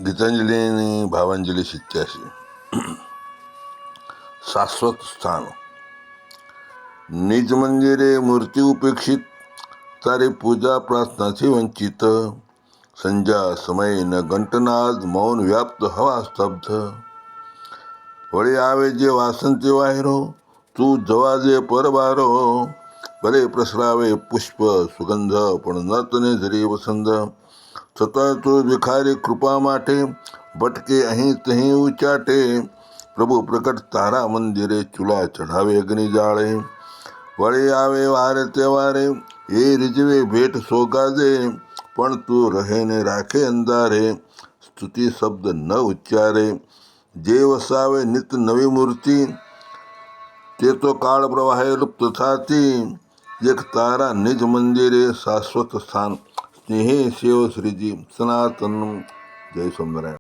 ગીતાંજલિની ભાવાંજલિ 87 શાશ્વત સ્થાન. નિજ મંદિરે મૂર્તિ ઉપેક્ષિત, તારી પૂજા પ્રાર્થનાથી વંચિત. સંધ્યા સમય ન ઘંટનાદ, મૌન વ્યાપ્ત હવા સ્તબ્ધ. વળી આવે જે વાસંતી વાયરો, તું જવા દે પરબારો. ભલે પ્રસરાવે પુષ્પ સુગંધ, પણ ન તને ધરી વસંત. છતાં તું ભિખારી કૃપા માટે, ભટકે અહીં તહીં ઉચાટે. પ્રભુ પ્રકટ તારા મંદિરે, ચૂલા ચઢાવે અગ્નિ જાળે. વળી આવે વારે તહેવારે, એ રીઝવે ભેટ સોગાદે. પણ તું રહે ને રાખે અંધારે, સ્તુતિ શબ્દ ન ઉચ્ચારે. જે વસાવે નિત નવી મૂર્તિ, તે તો કાળ પ્રવાહે લુપ્ત થાતી. દેખ તારા નિજ મંદિરે શાશ્વત સ્થાન, સ્નેહે સેવ શ્રીજી સનાતન. જય સ્વામિનારાયણ.